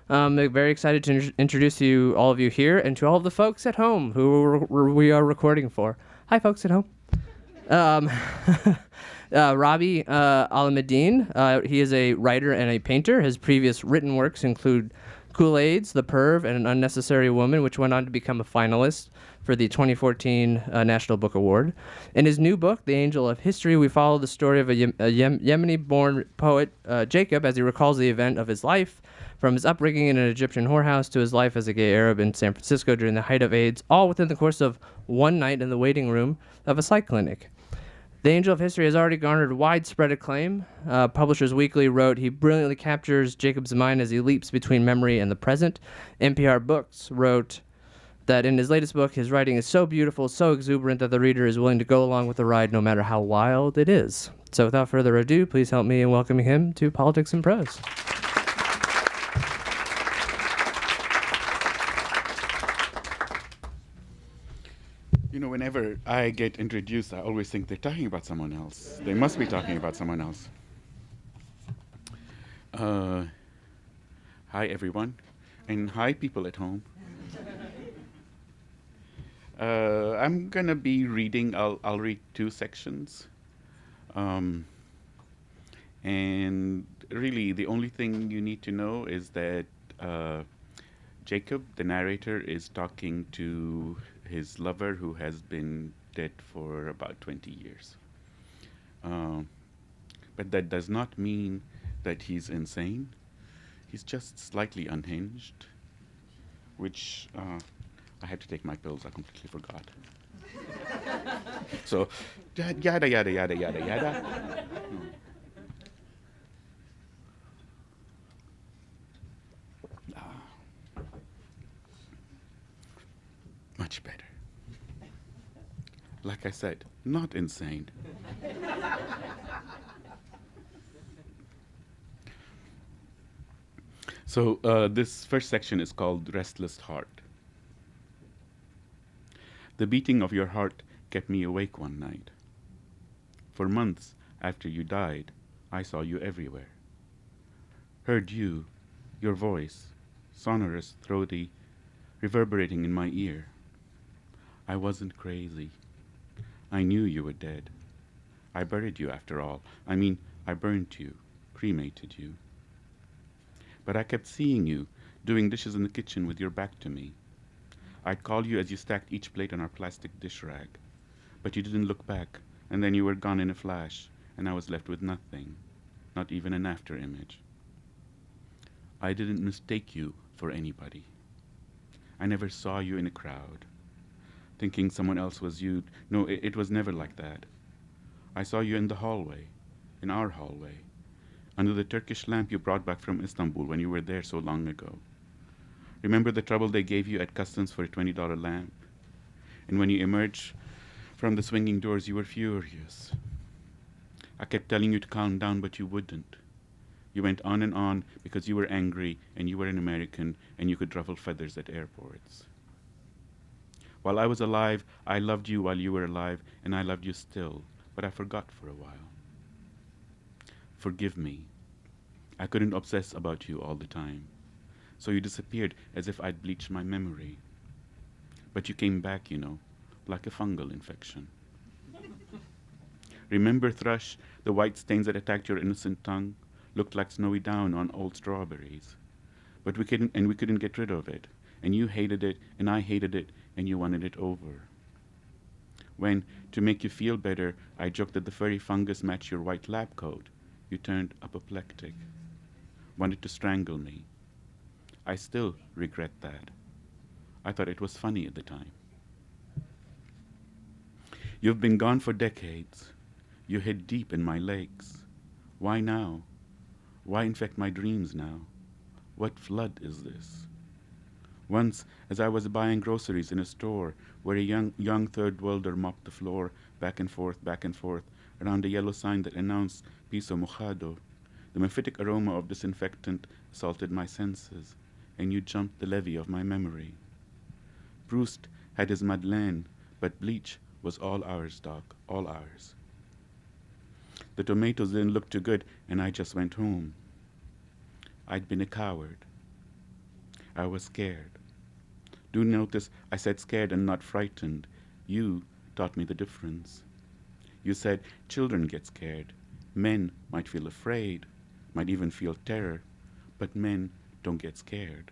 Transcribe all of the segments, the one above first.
I'm very excited to introduce you, all of you here, and to all of the folks at home who we are recording for. Hi, folks at home. Um, Rabih Alameddine, he is a writer and a painter. His previous written works include Kool-Aid's The Perv and An Unnecessary Woman, which went on to become a finalist for the 2014 National Book Award. In his new book, The Angel of History, we follow the story of a Yemeni-born poet, Jacob, as he recalls the event of his life, from his upbringing in an Egyptian whorehouse to his life as a gay Arab in San Francisco during the height of AIDS, all within the course of one night in the waiting room of a psych clinic. The Angel of History has already garnered widespread acclaim. Publishers Weekly wrote, he brilliantly captures Jacob's mind as he leaps between memory and the present. NPR Books wrote that in his latest book, his writing is so beautiful, so exuberant that the reader is willing to go along with the ride no matter how wild it is. So without further ado, please help me in welcoming him to Politics and Prose. You know, whenever I get introduced, I always think they're talking about someone else. They must be talking about someone else. Hi, everyone. And hi, people at home. I'm going to be reading, I'll read 2 sections. And really, the only thing you need to know is that Jacob, the narrator, is talking to his lover who has been dead for about 20 years. But that does not mean that he's insane. He's just slightly unhinged, which I had to take my pills. I completely forgot. So, yada, yada, yada, yada, yada. Much better. Like I said, not insane. So this first section is called Restless Heart. The beating of your heart kept me awake one night. For months after you died, I saw you everywhere. Heard you, your voice, sonorous, throaty, reverberating in my ear. I wasn't crazy. I knew you were dead. I buried you after all. I mean, I burned you, cremated you. But I kept seeing you, doing dishes in the kitchen with your back to me. I'd call you as you stacked each plate on our plastic dish rag. But you didn't look back, and then you were gone in a flash, and I was left with nothing, not even an after image. I didn't mistake you for anybody. I never saw you in a crowd, thinking someone else was you. No, it was never like that. I saw you in the hallway, in our hallway, under the Turkish lamp you brought back from Istanbul when you were there so long ago. Remember the trouble they gave you at customs for a $20 lamp? And when you emerged from the swinging doors, you were furious. I kept telling you to calm down, but you wouldn't. You went on and on because you were angry and you were an American and you could ruffle feathers at airports. While I was alive, I loved you while you were alive, and I loved you still, but I forgot for a while. Forgive me. I couldn't obsess about you all the time. So you disappeared as if I'd bleached my memory. But you came back, you know, like a fungal infection. Remember, thrush, the white stains that attacked your innocent tongue looked like snowy down on old strawberries. But we couldn't get rid of it. And you hated it, and I hated it, and you wanted it over. When, to make you feel better, I joked that the furry fungus matched your white lab coat, you turned apoplectic, wanted to strangle me. I still regret that. I thought it was funny at the time. You've been gone for decades. You hid deep in my legs. Why now? Why infect my dreams now? What flood is this? Once, as I was buying groceries in a store where a young third worlder mopped the floor back and forth, around a yellow sign that announced piso mojado, the mephitic aroma of disinfectant assaulted my senses, and you jumped the levee of my memory. Proust had his Madeleine, but bleach was all ours, Doc, all ours. The tomatoes didn't look too good, and I just went home. I'd been a coward. I was scared. Do notice I said scared and not frightened. You taught me the difference. You said children get scared. Men might feel afraid, might even feel terror, but men don't get scared.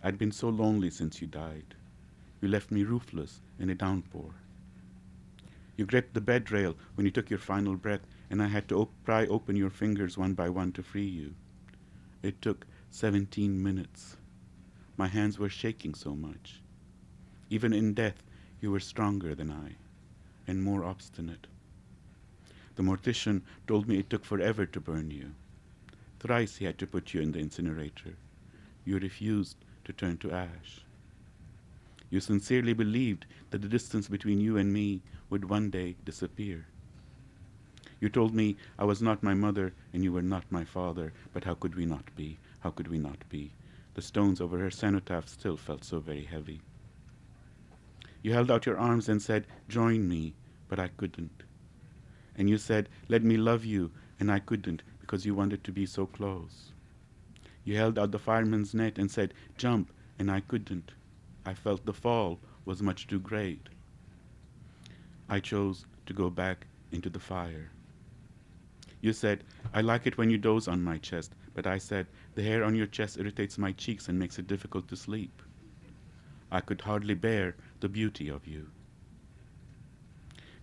I'd been so lonely since you died. You left me roofless in a downpour. You gripped the bed rail when you took your final breath, and I had to pry open your fingers one by one to free you. It took 17 minutes. My hands were shaking so much. Even in death, you were stronger than I, and more obstinate. The mortician told me it took forever to burn you. Thrice he had to put you in the incinerator. You refused to turn to ash. You sincerely believed that the distance between you and me would one day disappear. You told me I was not my mother and you were not my father, but how could we not be? How could we not be? The stones over her cenotaph still felt so very heavy. You held out your arms and said, "Join me," but I couldn't. And you said, "Let me love you," and I couldn't because you wanted to be so close. You held out the fireman's net and said, "Jump," and I couldn't. I felt the fall was much too great. I chose to go back into the fire. You said, "I like it when you doze on my chest," but I said, "The hair on your chest irritates my cheeks and makes it difficult to sleep." I could hardly bear the beauty of you.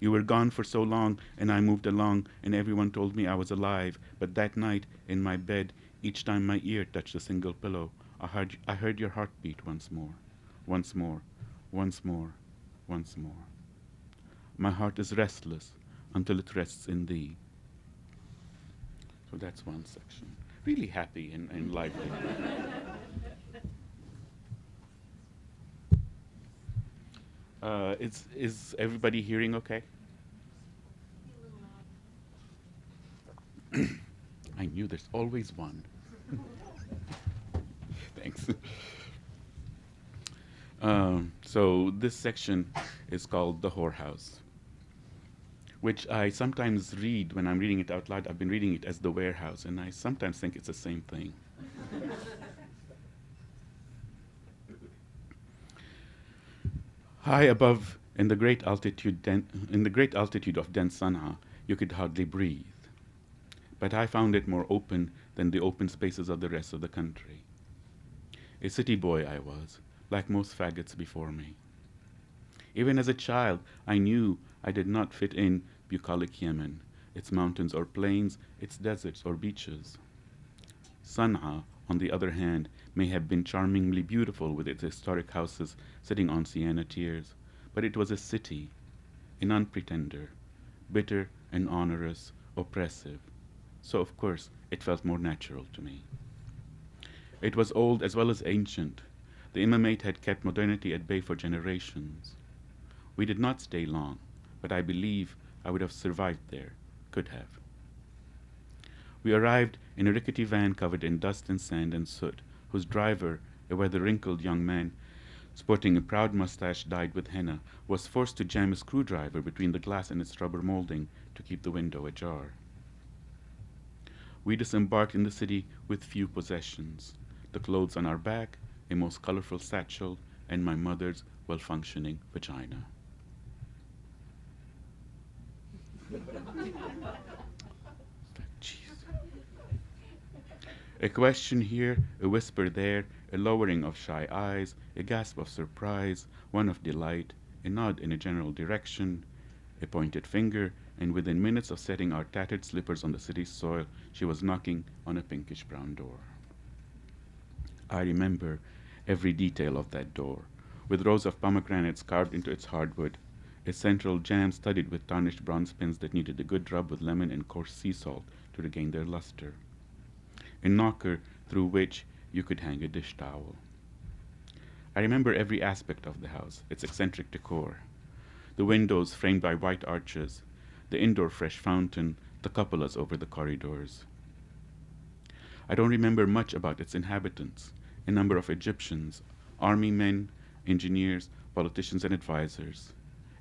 You were gone for so long, and I moved along, and everyone told me I was alive, but that night, in my bed, each time my ear touched a single pillow, I heard your heartbeat once more, once more, once more, once more. My heart is restless until it rests in thee. So that's one section. Really happy and lively. Is everybody hearing okay? I knew there's always one. Thanks. So this section is called The Whorehouse, which I sometimes read when I'm reading it out loud. I've been reading it as The Warehouse, and I sometimes think it's the same thing. High above, in the great altitude of dense Sana'a, you could hardly breathe. But I found it more open than the open spaces of the rest of the country. A city boy I was, like most faggots before me. Even as a child, I knew I did not fit in bucolic Yemen, its mountains or plains, its deserts or beaches. Sana'a, on the other hand, may have been charmingly beautiful with its historic houses sitting on sienna tiers, but it was a city, a non-pretender, bitter and onerous, oppressive. So, of course, it felt more natural to me. It was old as well as ancient. The imamate had kept modernity at bay for generations. We did not stay long, but I believe I would have survived there, could have. We arrived in a rickety van covered in dust and sand and soot, whose driver, a weather-wrinkled young man, sporting a proud mustache dyed with henna, was forced to jam a screwdriver between the glass and its rubber molding to keep the window ajar. We disembarked in the city with few possessions, the clothes on our back, a most colorful satchel, and my mother's well-functioning vagina. A question here, a whisper there, a lowering of shy eyes, a gasp of surprise, one of delight, a nod in a general direction, a pointed finger, and within minutes of setting our tattered slippers on the city's soil, she was knocking on a pinkish-brown door. I remember every detail of that door, with rows of pomegranates carved into its hardwood, a central jam studded with tarnished bronze pins that needed a good rub with lemon and coarse sea salt to regain their luster, a knocker through which you could hang a dish towel. I remember every aspect of the house, its eccentric decor, the windows framed by white arches, the indoor fresh fountain, the cupolas over the corridors. I don't remember much about its inhabitants, a number of Egyptians, army men, engineers, politicians and advisors,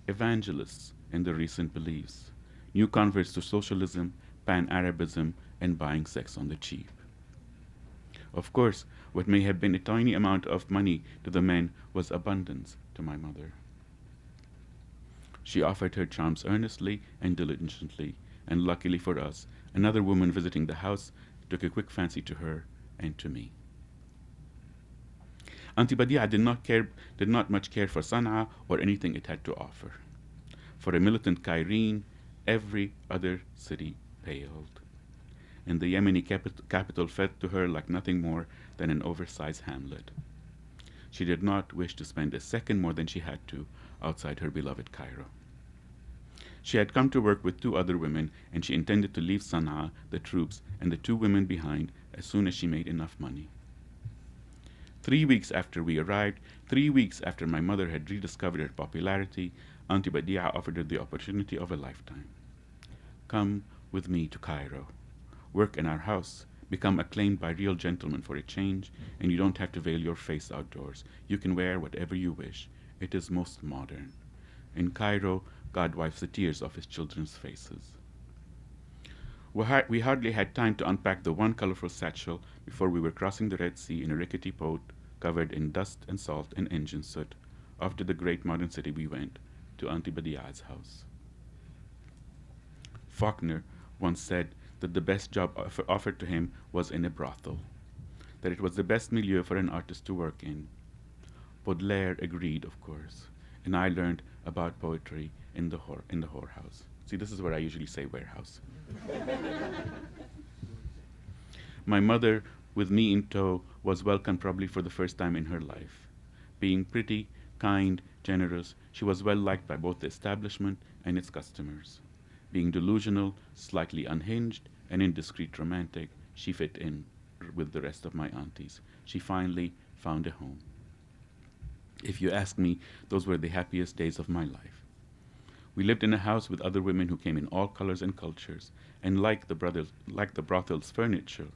evangelists in their recent beliefs, new converts to socialism, pan-Arabism, and buying sex on the cheap. Of course, what may have been a tiny amount of money to the men was abundance to my mother. She offered her charms earnestly and diligently, and luckily for us, another woman visiting the house took a quick fancy to her and to me. Auntie Badia did not much care for Sana'a or anything it had to offer. For a militant Cairene, every other city paled, and the Yemeni capital felt to her like nothing more than an oversized hamlet. She did not wish to spend a second more than she had to outside her beloved Cairo. She had come to work with 2 other women, and she intended to leave Sana'a, the troops, and the 2 women behind as soon as she made enough money. 3 weeks after we arrived, 3 weeks after my mother had rediscovered her popularity, Auntie Badia offered her the opportunity of a lifetime. Come with me to Cairo. Work in our house. Become acclaimed by real gentlemen for a change, and you don't have to veil your face outdoors. You can wear whatever you wish. It is most modern. In Cairo, God wipes the tears off his children's faces. We hardly had time to unpack the one colorful satchel before we were crossing the Red Sea in a rickety boat covered in dust and salt and engine soot. Off to the great modern city we went, to Auntie Badia's house. Faulkner once said that the best job offered to him was in a brothel, that it was the best milieu for an artist to work in. Baudelaire agreed, of course, and I learned about poetry in the whorehouse. See, this is where I usually say warehouse. My mother, with me in tow, was welcomed probably for the first time in her life. Being pretty, kind, generous, she was well liked by both the establishment and its customers. Being delusional, slightly unhinged, and indiscreet romantic, she fit in with the rest of my aunties. She finally found a home. If you ask me, those were the happiest days of my life. We lived in a house with other women who came in all colors and cultures, and like the brothel's furniture,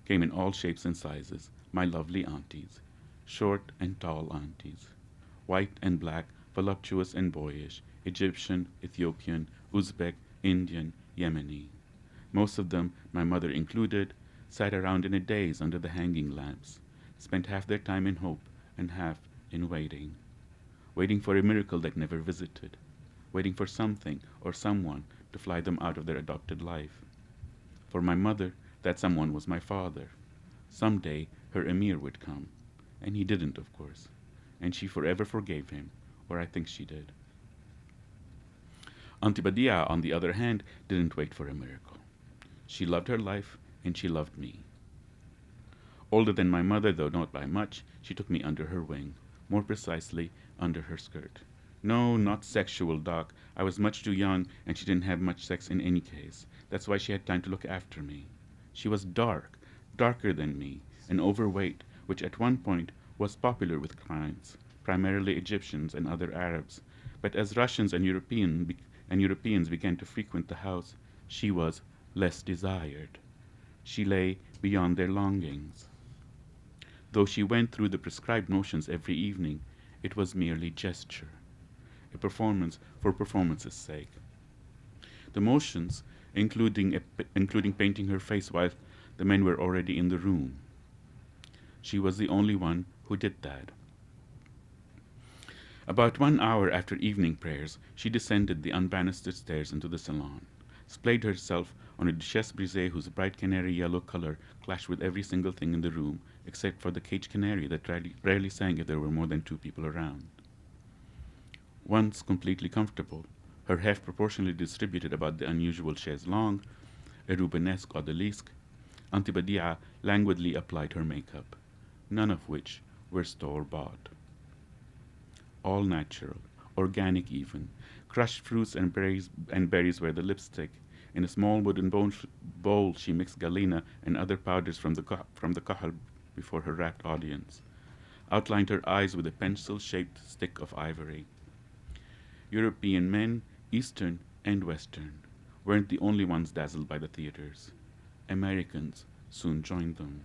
came in all shapes and sizes, my lovely aunties, short and tall aunties, white and black, voluptuous and boyish, Egyptian, Ethiopian, Uzbek, Indian, Yemeni. Most of them, my mother included, sat around in a daze under the hanging lamps, spent half their time in hope and half in waiting for a miracle that never visited, waiting for something or someone to fly them out of their adopted life. For my mother, that someone was my father. Someday her emir would come, and he didn't, of course, and she forever forgave him, or I think she did. Auntie Badia, on the other hand, didn't wait for a miracle. She loved her life, and she loved me. Older than my mother, though not by much, she took me under her wing, more precisely, under her skirt. No, not sexual, Doc. I was much too young, and she didn't have much sex in any case. That's why she had time to look after me. She was dark, darker than me, and overweight, which at one point was popular with clients, primarily Egyptians and other Arabs. But as Russians and Europeans began to frequent the house, she was less desired. She lay beyond their longings. Though she went through the prescribed motions every evening, it was merely gesture, a performance for performance's sake. The motions, including painting her face while the men were already in the room. She was the only one who did that. About 1 hour after evening prayers, she descended the unbanistered stairs into the salon, splayed herself on a duchesse brisée whose bright canary yellow color clashed with every single thing in the room, except for the caged canary that rarely sang if there were more than 2 people around. Once completely comfortable, her heft proportionally distributed about the unusual chaise longue, a Rubenesque odalisque, Auntie Badia languidly applied her makeup, none of which were store-bought. All natural, organic even. Crushed fruits and berries were the lipstick. In a small wooden bowl she mixed galena and other powders from the kahal before her rapt audience, outlined her eyes with a pencil-shaped stick of ivory. European men, Eastern and Western, weren't the only ones dazzled by the theaters. Americans soon joined them,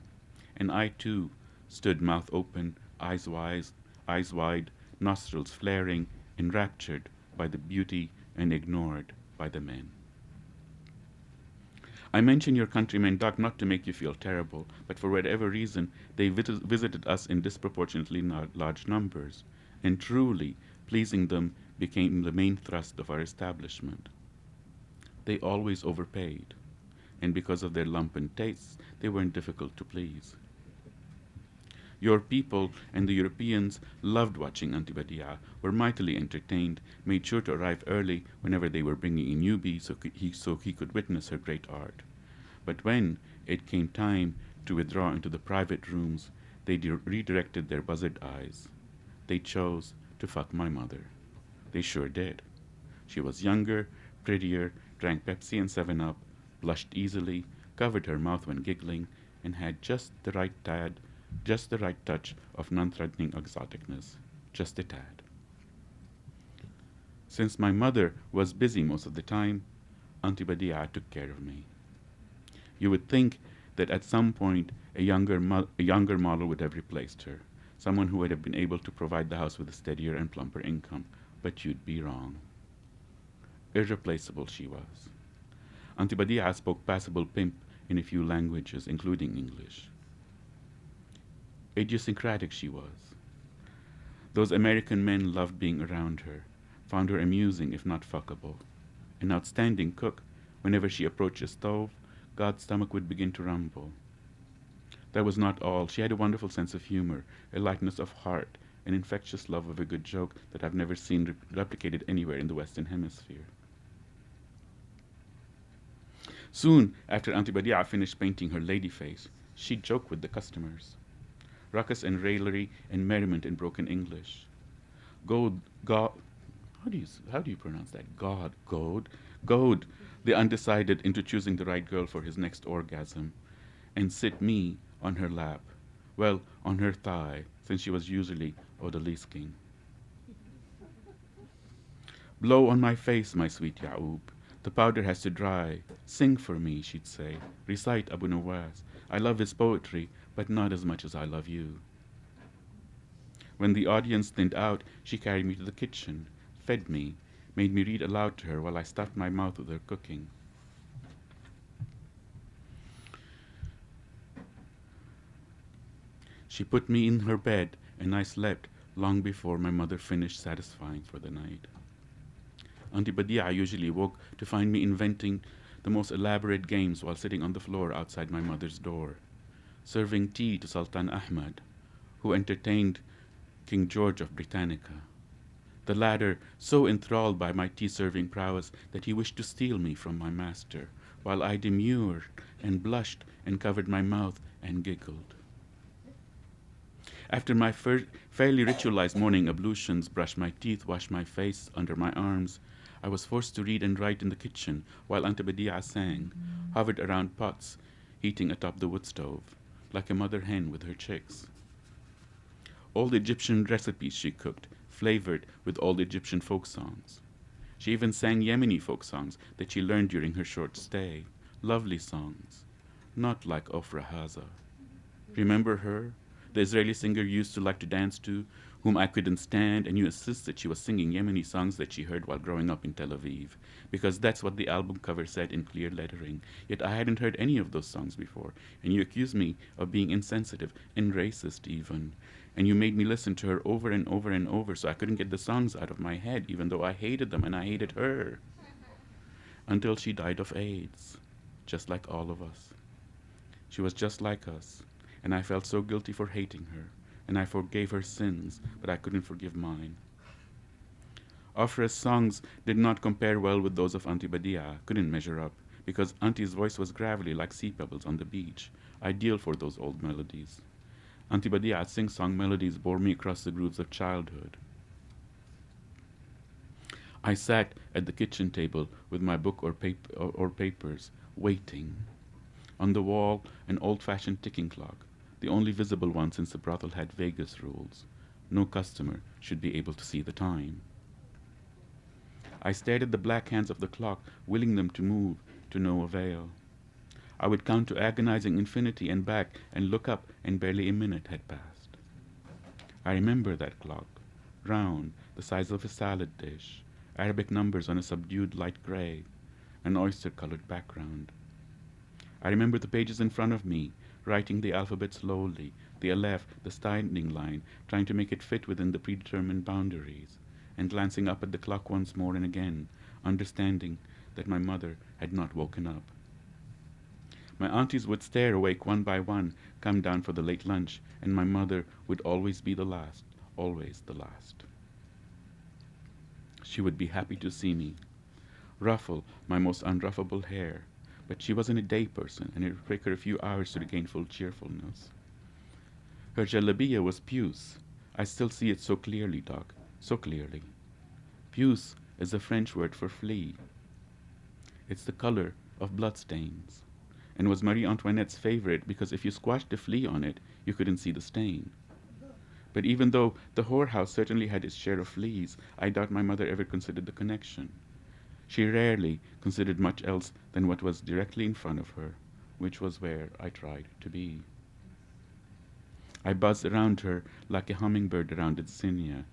and I too stood mouth open, eyes wide, nostrils flaring, enraptured by the beauty and ignored by the men. I mention your countrymen, Doc, not to make you feel terrible, but for whatever reason, they visited us in disproportionately large numbers, and truly, pleasing them became the main thrust of our establishment. They always overpaid, and because of their lumpen tastes, they weren't difficult to please. Your people and the Europeans loved watching Auntie Badia, were mightily entertained, made sure to arrive early whenever they were bringing a newbie so he could witness her great art. But when it came time to withdraw into the private rooms, they redirected their buzzard eyes. They chose to fuck my mother. They sure did. She was younger, prettier, drank Pepsi and 7-Up, blushed easily, covered her mouth when giggling, and had just the right touch of non-threatening exoticness, just a tad. Since my mother was busy most of the time, Auntie Badia took care of me. You would think that at some point a younger model would have replaced her, someone who would have been able to provide the house with a steadier and plumper income, but you'd be wrong. Irreplaceable she was. Auntie Badia spoke passable pimp in a few languages, including English. Idiosyncratic she was. Those American men loved being around her, found her amusing if not fuckable. An outstanding cook, whenever she approached a stove, God's stomach would begin to rumble. That was not all. She had a wonderful sense of humor, a lightness of heart, an infectious love of a good joke that I've never seen replicated anywhere in the Western Hemisphere. Soon after Auntie Badia finished painting her lady face, she'd joke with the customers. Ruckus and raillery and merriment in broken English. How do you pronounce that? Goad the undecided into choosing the right girl for his next orgasm, and sit me on her lap, well, on her thigh, since she was usually odalisking. Blow on my face, my sweet Ya'ub. The powder has to dry. Sing for me, she'd say. Recite Abu Nawaz. I love his poetry, but not as much as I love you. When the audience thinned out, she carried me to the kitchen, fed me, made me read aloud to her while I stuffed my mouth with her cooking. She put me in her bed, and I slept long before my mother finished satisfying for the night. Auntie Badia usually woke to find me inventing the most elaborate games while sitting on the floor outside my mother's door, serving tea to Sultan Ahmad, who entertained King George of Britannica. The latter so enthralled by my tea-serving prowess that he wished to steal me from my master, while I demurred and blushed and covered my mouth and giggled. After my fairly ritualized morning ablutions, brush my teeth, wash my face under my arms, I was forced to read and write in the kitchen while Auntie Badia sang, hovered around pots, heating atop the wood stove, like a mother hen with her chicks. Old Egyptian recipes she cooked, flavored with old Egyptian folk songs. She even sang Yemeni folk songs that she learned during her short stay. Lovely songs, not like Ofra Haza. Remember her? The Israeli singer you used to like to dance to, whom I couldn't stand, and you insisted she was singing Yemeni songs that she heard while growing up in Tel Aviv, because that's what the album cover said in clear lettering. Yet I hadn't heard any of those songs before, and you accused me of being insensitive and racist even. And you made me listen to her over and over and over, so I couldn't get the songs out of my head, even though I hated them and I hated her. Until she died of AIDS, just like all of us. She was just like us, and I felt so guilty for hating her, and I forgave her sins, but I couldn't forgive mine. Afra's songs did not compare well with those of Auntie Badia, couldn't measure up, because Auntie's voice was gravelly like sea pebbles on the beach, ideal for those old melodies. Auntie Badia's sing-song melodies bore me across the grooves of childhood. I sat at the kitchen table with my book or papers, waiting. On the wall, an old-fashioned ticking clock, the only visible one since the brothel had Vegas rules. No customer should be able to see the time. I stared at the black hands of the clock, willing them to move, to no avail. I would count to agonizing infinity and back and look up, and barely a minute had passed. I remember that clock, round, the size of a salad dish, Arabic numbers on a subdued light gray, an oyster-colored background. I remember the pages in front of me, writing the alphabet slowly, the aleph, the standing line, trying to make it fit within the predetermined boundaries, and glancing up at the clock once more and again, understanding that my mother had not woken up. My aunties would stare awake one by one, come down for the late lunch, and my mother would always be the last, always the last. She would be happy to see me, ruffle my most unruffable hair, but she wasn't a day person, and it would take her a few hours to regain full cheerfulness. Her jalabiya was puce. I still see it so clearly, Doc, so clearly. Puce is the French word for flea. It's the color of bloodstains, and was Marie Antoinette's favorite because if you squashed a flea on it, you couldn't see the stain. But even though the whorehouse certainly had its share of fleas, I doubt my mother ever considered the connection. She rarely considered much else than what was directly in front of her, which was where I tried to be. I buzzed around her like a hummingbird around its zinnia.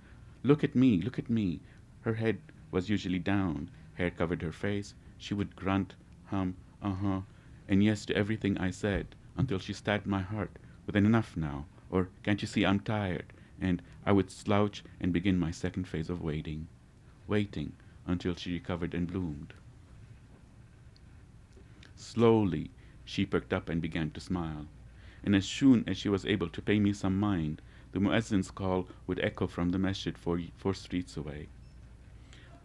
Look at me, look at me. Her head was usually down, hair covered her face. She would grunt, hum, uh-huh, and yes to everything I said, until she stabbed my heart with an enough now, or can't you see I'm tired, and I would slouch and begin my second phase of waiting until she recovered and bloomed. Slowly, she perked up and began to smile, and as soon as she was able to pay me some mind, the muezzin's call would echo from the masjid 4 streets away.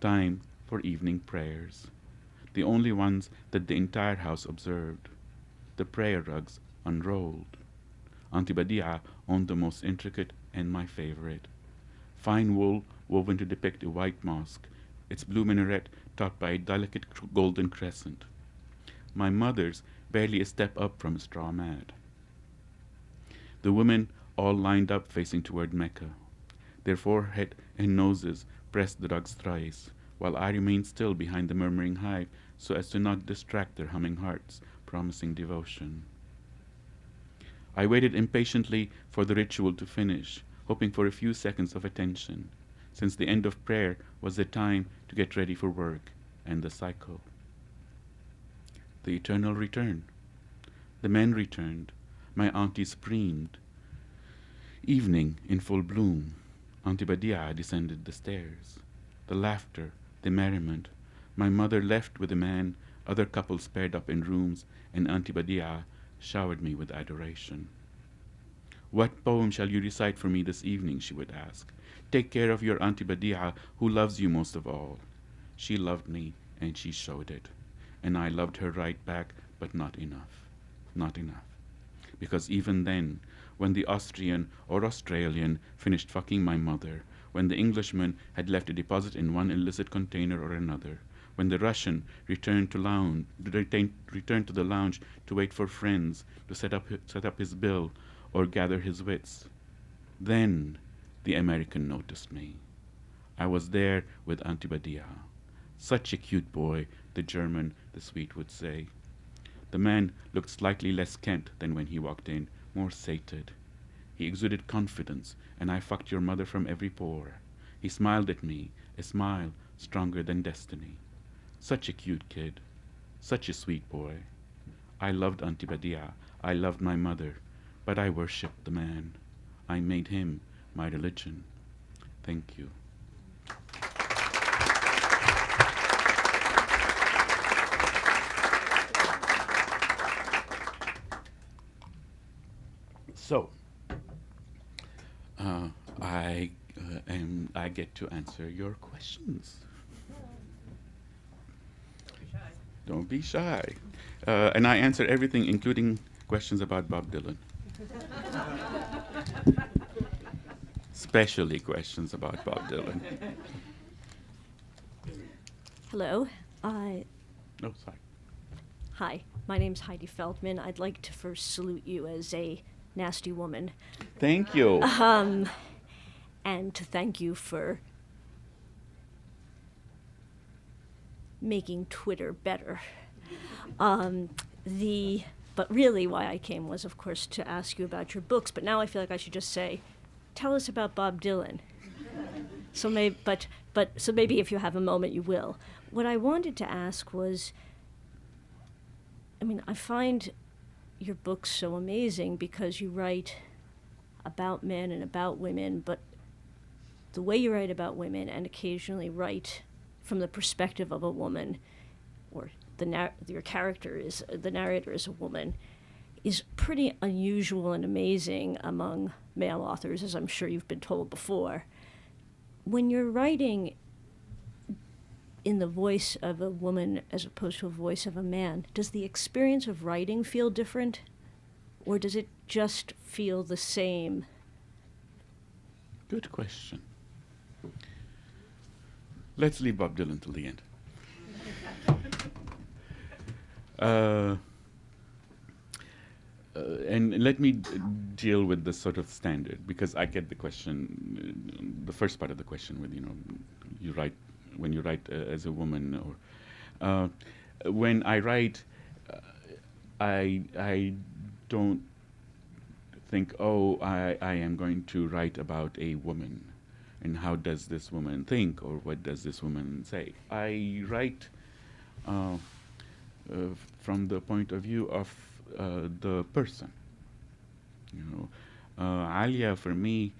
Time for evening prayers, the only ones that the entire house observed. The prayer rugs unrolled. Auntie Badia owned the most intricate and my favorite. Fine wool woven to depict a white mosque, its blue minaret topped by a delicate golden crescent. My mother's barely a step up from a straw mat. The women all lined up facing toward Mecca. Their forehead and noses pressed the rugs thrice, while I remained still behind the murmuring hive so as to not distract their humming hearts, promising devotion. I waited impatiently for the ritual to finish, hoping for a few seconds of attention, since the end of prayer was the time to get ready for work and the cycle. The eternal return. The men returned. My aunties preened. Evening in full bloom. Auntie Badia descended the stairs. The laughter, the merriment. My mother left with a man, other couples paired up in rooms, and Auntie Badia showered me with adoration. What poem shall you recite for me this evening? She would ask. Take care of your Auntie Badia, who loves you most of all. She loved me, and she showed it. And I loved her right back, but not enough. Not enough. Because even then, when the Austrian or Australian finished fucking my mother, when the Englishman had left a deposit in one illicit container or another, when the Russian returned to the lounge to wait for friends to set up his bill or gather his wits, then the American noticed me. I was there with Auntie Badia. Such a cute boy, the German, the Swede would say. The man looked slightly less Kent than when he walked in, more sated. He exuded confidence, and I fucked your mother from every pore. He smiled at me, a smile stronger than destiny. Such a cute kid, such a sweet boy. I loved Auntie Badia, I loved my mother, but I worshipped the man. I made him my religion. Thank you. So, I get to answer your questions. Don't be shy. And I answer everything, including questions about Bob Dylan. Especially questions about Bob Dylan. Hello. Oh, sorry. Hi, my name's Heidi Feldman. I'd like to first salute you as a nasty woman. Thank you. And to thank you for making Twitter better. But really why I came was, of course, to ask you about your books, but now I feel like I should just say, tell us about Bob Dylan. So maybe if you have a moment, you will. What I wanted to ask was, I mean, I find your books so amazing because you write about men and about women, but the way you write about women and occasionally write from the perspective of a woman, or your character is, the narrator is a woman, is pretty unusual and amazing among male authors, as I'm sure you've been told before. When you're writing in the voice of a woman as opposed to a voice of a man, does the experience of writing feel different, or does it just feel the same? Good question. Let's leave Bob Dylan till the end. And let me deal with the sort of standard, because I get the question, the first part of the question with, you write, when you write as a woman, or when I write, I don't think, oh, I am going to write about a woman, and how does this woman think, or what does this woman say? I write from the point of view of the person. Alia, for me,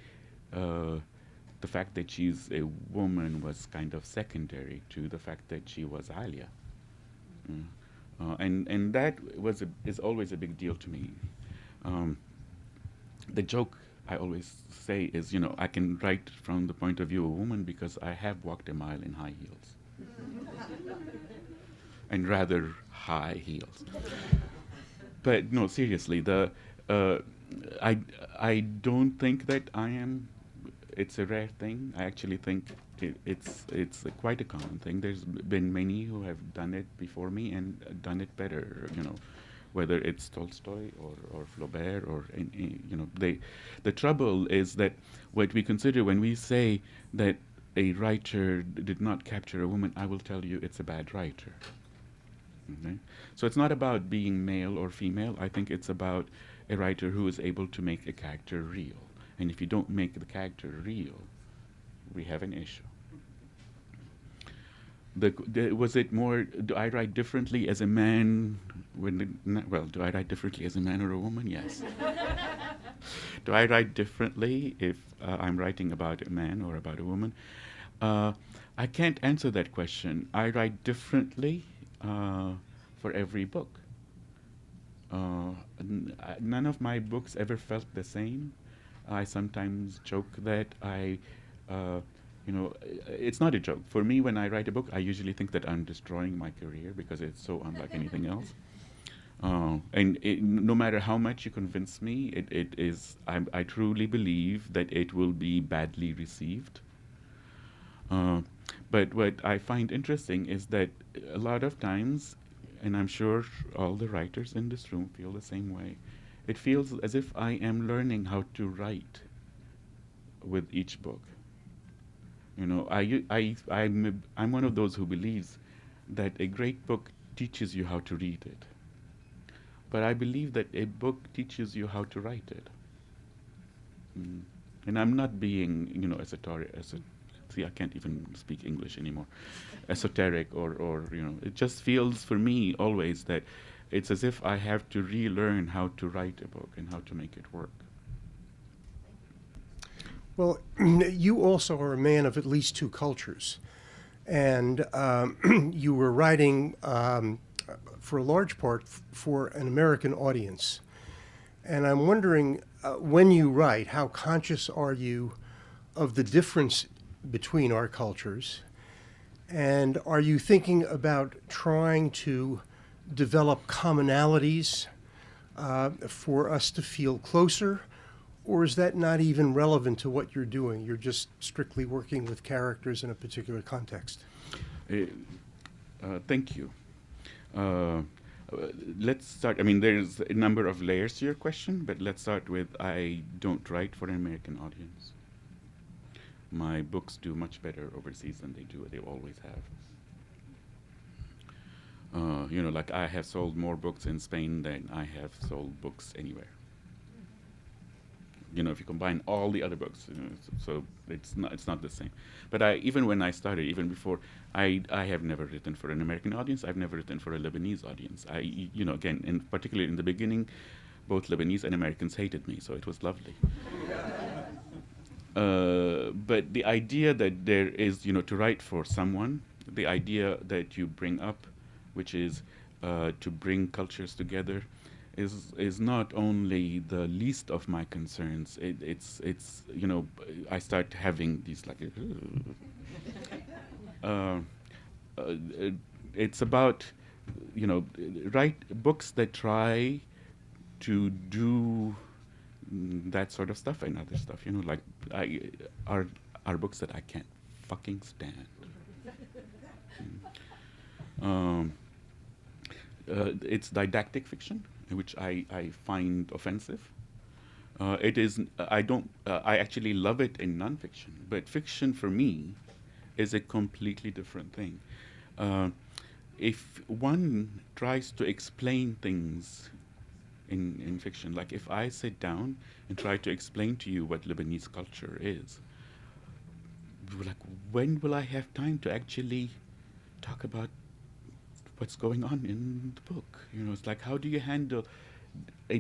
the fact that she's a woman was kind of secondary to the fact that she was Alia. And that is always a big deal to me. The joke I always say is, I can write from the point of view of a woman because I have walked a mile in high heels. And rather high heels. But no, seriously, I don't think that I am. It's a rare thing. I actually think it's quite a common thing. There's been many who have done it before me and done it better. Whether it's Tolstoy or Flaubert or the trouble is that what we consider when we say that a writer did not capture a woman, I will tell you it's a bad writer. Okay? So it's not about being male or female. I think it's about a writer who is able to make a character real. And if you don't make the character real, we have an issue. Was it more, do I write differently as a man? Do I write differently as a man or a woman? Yes. Do I write differently if I'm writing about a man or about a woman? I can't answer that question. I write differently for every book. None of my books ever felt the same. I sometimes joke that it's not a joke. For me, when I write a book, I usually think that I'm destroying my career because it's so unlike anything else. And no matter how much you convince me, I truly believe that it will be badly received. But what I find interesting is that a lot of times, and I'm sure all the writers in this room feel the same way, it feels as if I am learning how to write with each book. I'm one of those who believes that a great book teaches you how to read it. But I believe that a book teaches you how to write it. And I'm not being, esoteric. See, I can't even speak English anymore. Esoteric or it just feels for me always that it's as if I have to relearn how to write a book and how to make it work. Well, you also are a man of at least two cultures. And you were writing, for a large part, for an American audience. And I'm wondering, when you write, how conscious are you of the difference between our cultures? And are you thinking about trying to develop commonalities for us to feel closer? Or is that not even relevant to what you're doing? You're just strictly working with characters in a particular context. Thank you. Let's start. There's a number of layers to your question, but let's start with I don't write for an American audience. My books do much better overseas than they always have. I have sold more books in Spain than I have sold books anywhere. if you combine all the other books, so it's not the same. But even when I started, even before, I have never written for an American audience. I've never written for a Lebanese audience. Again, particularly in the beginning, both Lebanese and Americans hated me, so it was lovely. But the idea that there is, to write for someone, the idea that you bring up, which is to bring cultures together, is not only the least of my concerns. It's I start having these like. It's about write books that try to do that sort of stuff and other stuff. Are books that I can't fucking stand. It's didactic fiction, which I find offensive. It is. I don't. I actually love it in nonfiction, but fiction for me is a completely different thing. If one tries to explain things in fiction, like if I sit down and try to explain to you what Lebanese culture is, like when will I have time to actually talk about what's going on in the book? It's like, how do you handle a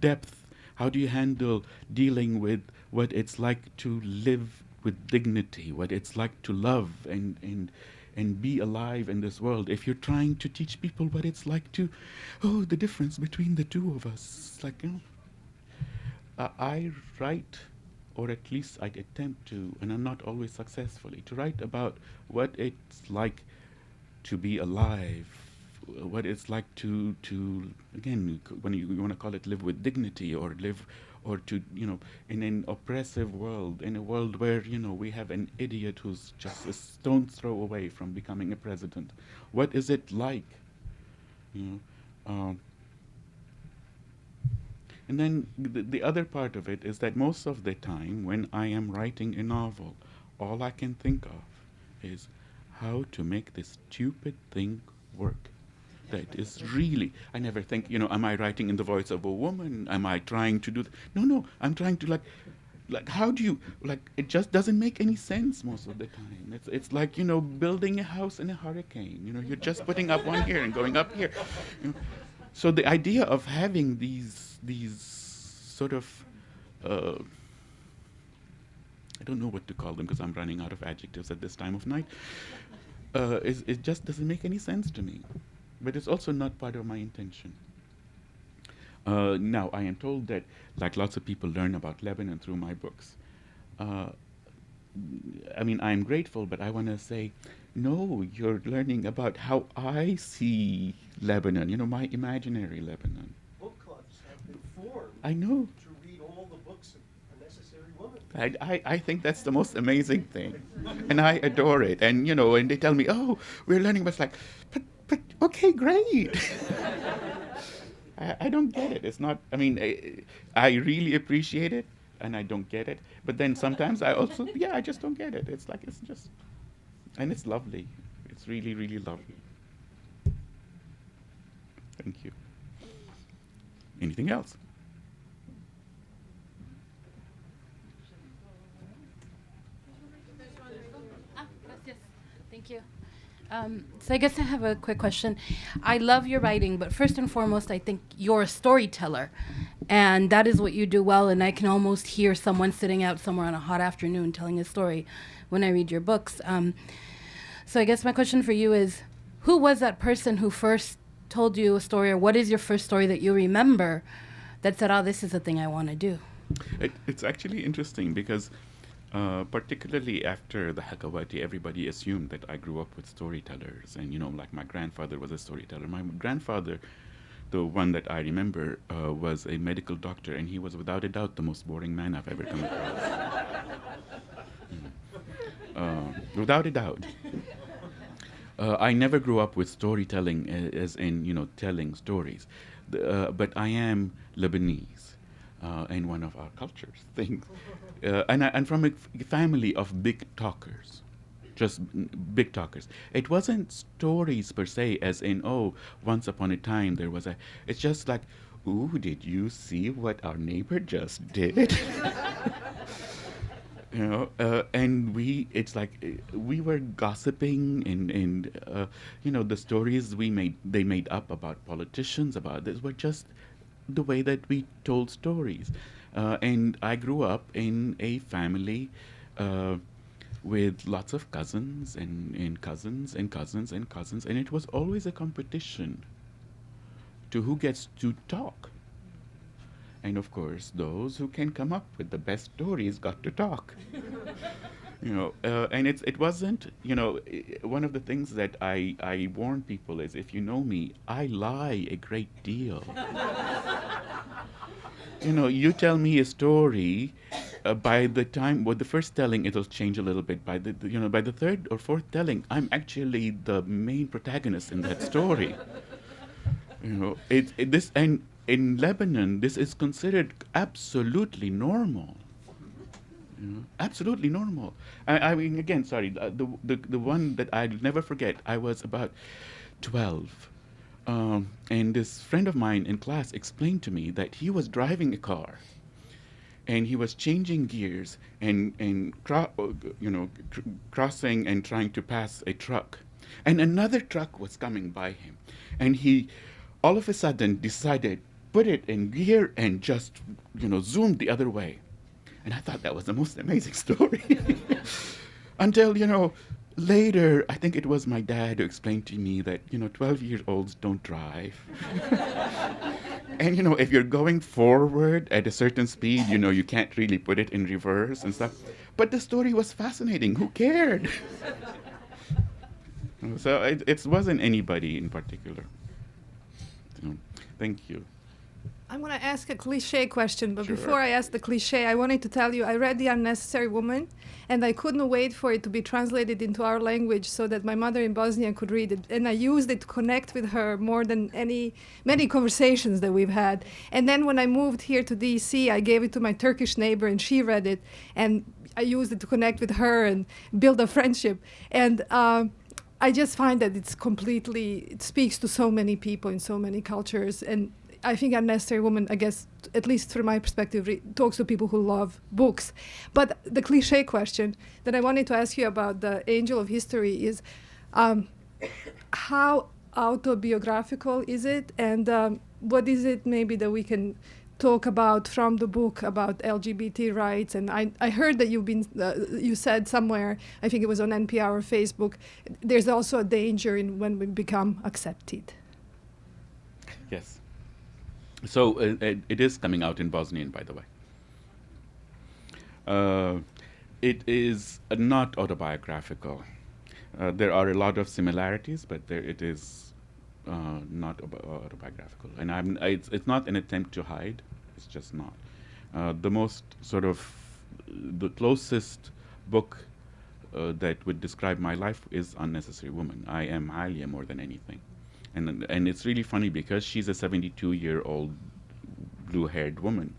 depth? How do you handle dealing with what it's like to live with dignity, what it's like to love and be alive in this world, if you're trying to teach people what it's like to, the difference between the two of us? It's like, I write, or at least I attempt to, and I'm not always successfully, to write about what it's like to be alive, what it's like to again, when you want to call it live with dignity, or live, or to, in an oppressive world, in a world where, we have an idiot who's just a stone's throw away from becoming a president. What is it like? And then the other part of it is that most of the time when I am writing a novel, all I can think of is how to make this stupid thing work. That is really, I never think, am I writing in the voice of a woman? Am I trying to do No, I'm trying to like how do you, it just doesn't make any sense most of the time. It's like, building a house in a hurricane. You're just putting up one here and going up here. So the idea of having these sort of, I don't know what to call them because I'm running out of adjectives at this time of night, it just doesn't make any sense to me. But it's also not part of my intention. Now, I am told that, like lots of people learn about Lebanon through my books. I'm grateful, but I want to say, no, you're learning about how I see Lebanon, my imaginary Lebanon. Book clubs have been formed. I know. To read all the books of A Necessary Woman. I think that's the most amazing thing. And I adore it. And, and they tell me, we're learning, but it's like, but okay, great. I don't get it. It's not, I really appreciate it, and I don't get it. But then sometimes I also, I just don't get it. It's like, it's just, and it's lovely. It's really, really lovely. Thank you. Anything else? Thank you. So I guess I have a quick question. I love your writing, but first and foremost, I think you're a storyteller, and that is what you do well, and I can almost hear someone sitting out somewhere on a hot afternoon telling a story when I read your books. So I guess my question for you is, who was that person who first told you a story, or what is your first story that you remember that said, this is the thing I want to do? It's actually interesting because particularly after the Hawakati, everybody assumed that I grew up with storytellers. And, like my grandfather was a storyteller. My grandfather, the one that I remember, was a medical doctor, and he was without a doubt the most boring man I've ever come across. Without a doubt. I never grew up with storytelling as in, telling stories. But I am Lebanese. And one of our cultures things. And from a family of big talkers, just big talkers. It wasn't stories per se, as in, once upon a time there was a. It's just like, "Ooh, did you see what our neighbor just did?" And it's like we were gossiping, and the stories they made up about politicians, about this, were just the way that we told stories. And I grew up in a family with lots of cousins and cousins and cousins and cousins, and it was always a competition to who gets to talk. And of course, those who can come up with the best stories got to talk. And it wasn't, one of the things that I warn people is, if you know me, I lie a great deal. You tell me a story, by the time, with the first telling, it'll change a little bit. By the third or fourth telling, I'm actually the main protagonist in that story. And in Lebanon, this is considered absolutely normal. Absolutely normal. I mean, again, sorry, the one that I'll never forget, I was about 12. And this friend of mine in class explained to me that he was driving a car, and he was changing gears and crossing and trying to pass a truck. And another truck was coming by him. And he, all of a sudden, decided, put it in gear and just, zoomed the other way. And I thought that was the most amazing story. Until, later, I think it was my dad who explained to me that, 12-year-olds don't drive. And, if you're going forward at a certain speed, you can't really put it in reverse and stuff. But the story was fascinating. Who cared? So it wasn't anybody in particular. So, thank you. I want to ask a cliche question, but Sure. before I ask the cliche, I wanted to tell you I read The Unnecessary Woman, and I couldn't wait for it to be translated into our language so that my mother in Bosnia could read it. And I used it to connect with her more than many conversations that we've had. And then when I moved here to DC, I gave it to my Turkish neighbor, and she read it, and I used it to connect with her and build a friendship. And I just find that it speaks to so many people in so many cultures. And I think Unnecessary Woman, I guess, at least from my perspective, talks to people who love books. But the cliche question that I wanted to ask you about the Angel of History is, how autobiographical is it? And what is it maybe that we can talk about from the book about LGBT rights? And I heard that you said somewhere, I think it was on NPR or Facebook, there's also a danger in when we become accepted. Yes. So it is coming out in Bosnian, by the way. It is not autobiographical. There are a lot of similarities, but it is not autobiographical. And it's not an attempt to hide. It's just not. The closest book that would describe my life is Unnecessary Woman. I am Alia more than anything. And it's really funny because she's a 72-year-old blue-haired woman.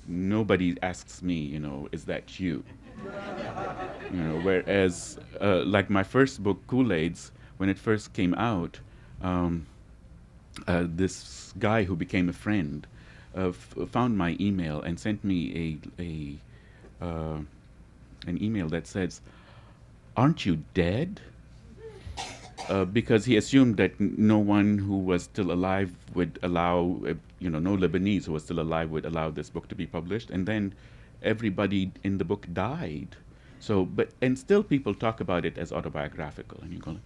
Nobody asks me, is that you? Whereas, like my first book, Kool-Aid's, when it first came out, this guy who became a friend found my email and sent me an email that says, "Aren't you dead?" Because he assumed that no one who was still alive would allow, no Lebanese who was still alive would allow this book to be published. And then everybody in the book died. And still people talk about it as autobiographical. And you go,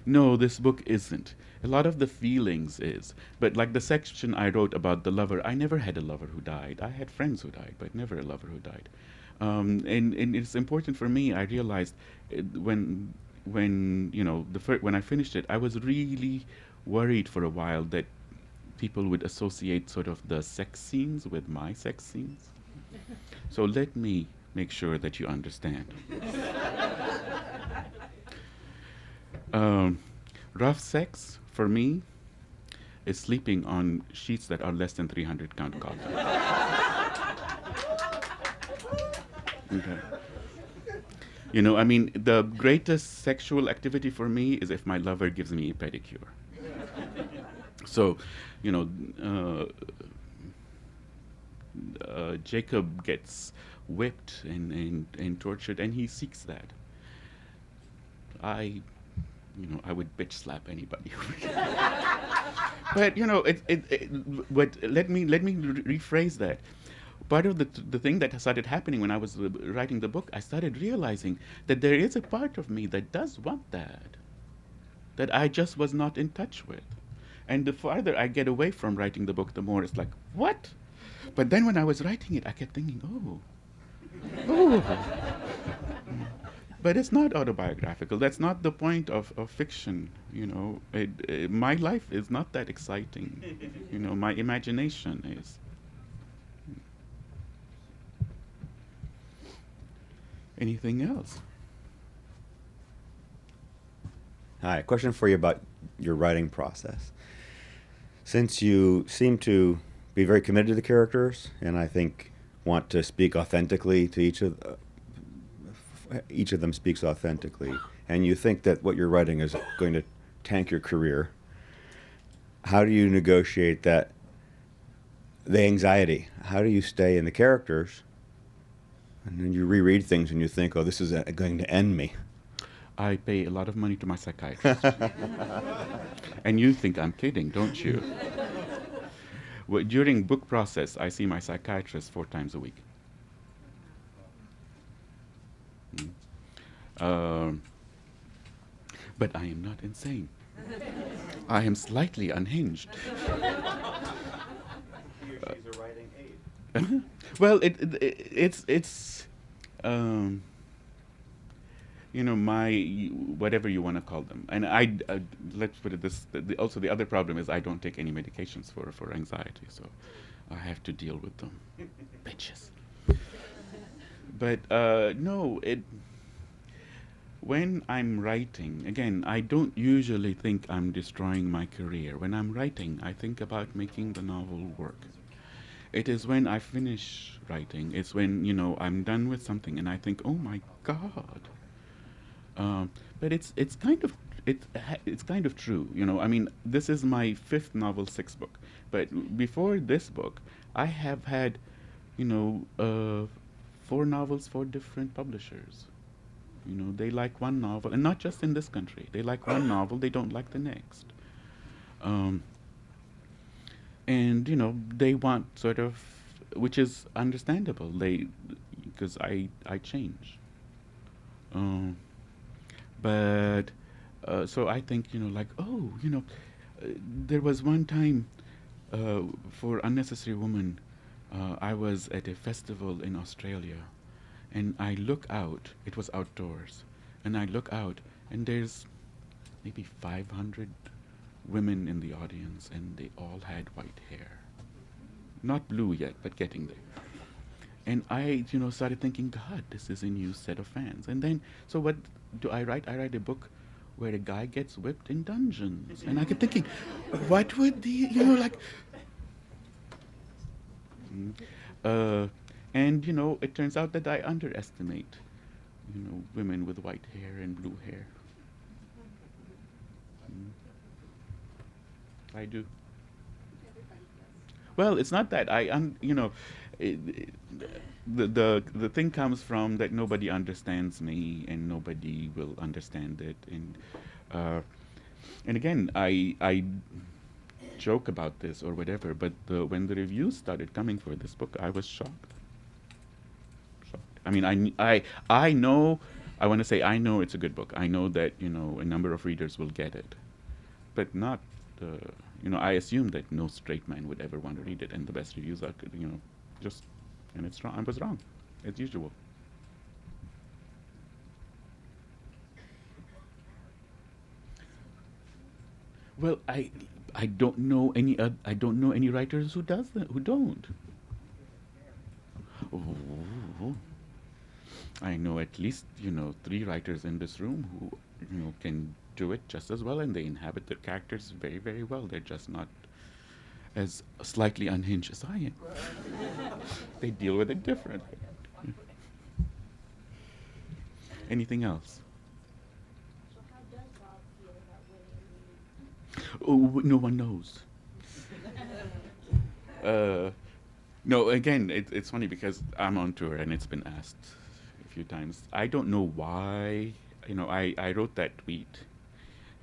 no, this book isn't. A lot of the feelings is. But like the section I wrote about the lover, I never had a lover who died. I had friends who died, but never a lover who died. And it's important for me. I realized when I finished it, I was really worried for a while that people would associate sort of the sex scenes with my sex scenes. So let me make sure that you understand. Rough sex for me is sleeping on sheets that are less than 300 count cotton. Okay. The greatest sexual activity for me is if my lover gives me a pedicure. So, you know, Jacob gets whipped and tortured, and he seeks that. I would bitch slap anybody. But but let me rephrase that. Part of the thing that started happening when I was writing the book, I started realizing that there is a part of me that does want that I just was not in touch with. And the farther I get away from writing the book, the more it's like, what? But then when I was writing it, I kept thinking, oh. But it's not autobiographical. That's not the point of fiction. My life is not that exciting. My imagination is. Anything else? Hi, question for you about your writing process. Since you seem to be very committed to the characters, and I think want to speak authentically to each of them speaks authentically, and you think that what you're writing is going to tank your career, how do you negotiate that, the anxiety? How do you stay in the characters, and then you reread things and you think, oh, this is going to end me? I pay a lot of money to my psychiatrist. And you think I'm kidding, don't you? Well, during book process, I see my psychiatrist 4 times a week. But I am not insane. I am slightly unhinged. She's a writing aid. Well, it's my whatever you want to call them. And let's put it this. Also, the other problem is I don't take any medications for anxiety, so I have to deal with them, bitches. But no, when I'm writing, again, I don't usually think I'm destroying my career. When I'm writing, I think about making the novel work. It is when I finish writing, it's when, I'm done with something and I think, oh my God. But it's kind of true, I mean, this is my 5th novel, 6th book. But before this book, I have had, 4 novels for different publishers. They like one novel, and not just in this country. They like one novel, they don't like the next. And, they want sort of, which is understandable, because I change. But, so I think, there was one time for Unnecessary Woman, I was at a festival in Australia. And I look out, it was outdoors, and I look out, and there's maybe 500 women in the audience, and they all had white hair. Not blue yet, but getting there. And I, started thinking, God, this is a new set of fans. And then, so what do I write? I write a book where a guy gets whipped in dungeons. And I kept thinking, what would and, it turns out that I underestimate, women with white hair and blue hair. I do. Well, it's not that. The thing comes from that nobody understands me and nobody will understand it. And again, I joke about this or whatever, but when the reviews started coming for this book, I was shocked. I mean, I know, I want to say I know it's a good book. I know that, a number of readers will get it. But not, I assume that no straight man would ever want to read it. And the best reviews are, and it's wrong. I was wrong, as usual. Well, I don't know any writers who does that, who don't. Oh. I know at least, 3 writers in this room who, can do it just as well, and they inhabit their characters very, very well. They're just not as slightly unhinged as I am. They deal with it differently. Anything else? So how does Bob feel about winning? Oh, no one knows. No, again, it's funny because I'm on tour and it's been asked a few times. I don't know why. I wrote that tweet,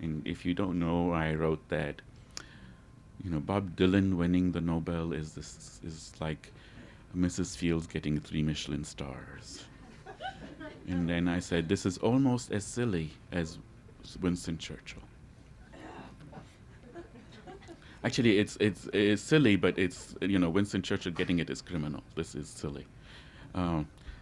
and if you don't know, I wrote that. Bob Dylan winning the Nobel is like Mrs. Fields getting 3 Michelin stars. And then I said, this is almost as silly as Winston Churchill. Actually, it's silly, but it's Winston Churchill getting it is criminal. This is silly,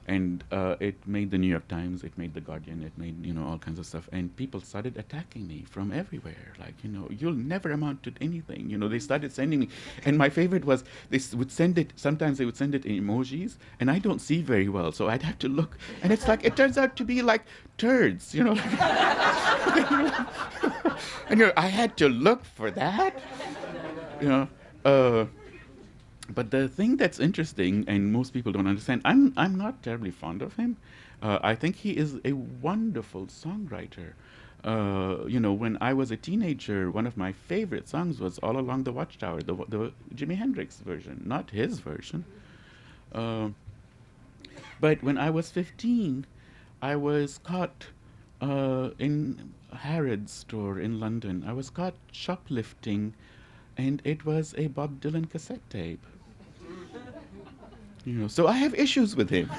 and it made the New York Times, it made the Guardian, it made all kinds of stuff, and people started attacking me from everywhere. Like you'll never amount to anything. They started sending me, and my favorite was they would send it. Sometimes they would send it in emojis, and I don't see very well, so I'd have to look, and it's like it turns out to be like turds, and I had to look for that. But the thing that's interesting, and most people don't understand, I'm not terribly fond of him. I think he is a wonderful songwriter. When I was a teenager, one of my favorite songs was "All Along the Watchtower," the Jimi Hendrix version, not his version. But when I was 15, I was caught in Harrods store in London. I was caught shoplifting. And it was a Bob Dylan cassette tape. So I have issues with him.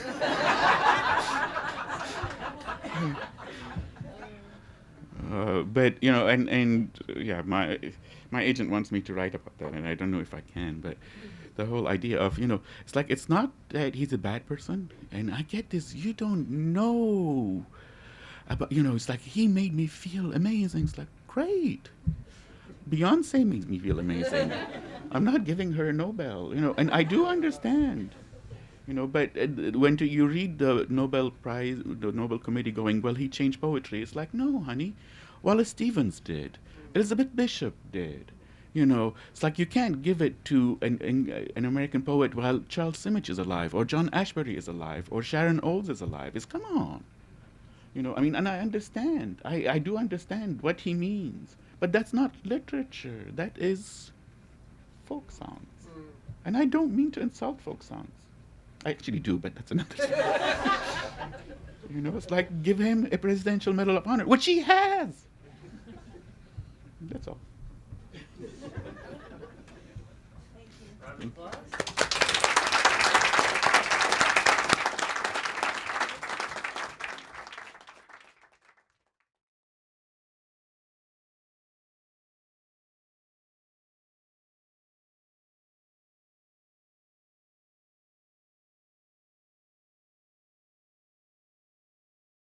But my agent wants me to write about that, and I don't know if I can. But the whole idea of it's like it's not that he's a bad person, and I get this. You don't know about it's like he made me feel amazing. It's like great. Beyonce makes me feel amazing. I'm not giving her a Nobel, and I do understand, but when you read the Nobel Prize, the Nobel Committee going, well, he changed poetry. It's like, no, honey, Wallace Stevens did. Elizabeth Bishop did. It's like you can't give it to an American poet while Charles Simic is alive, or John Ashbery is alive, or Sharon Olds is alive. Come on. And I understand. I do understand what he means. But that's not literature. That is folk songs. And I don't mean to insult folk songs. I actually do, but that's another thing. It's like give him a Presidential Medal of Honor, which he has. That's all. Thank you.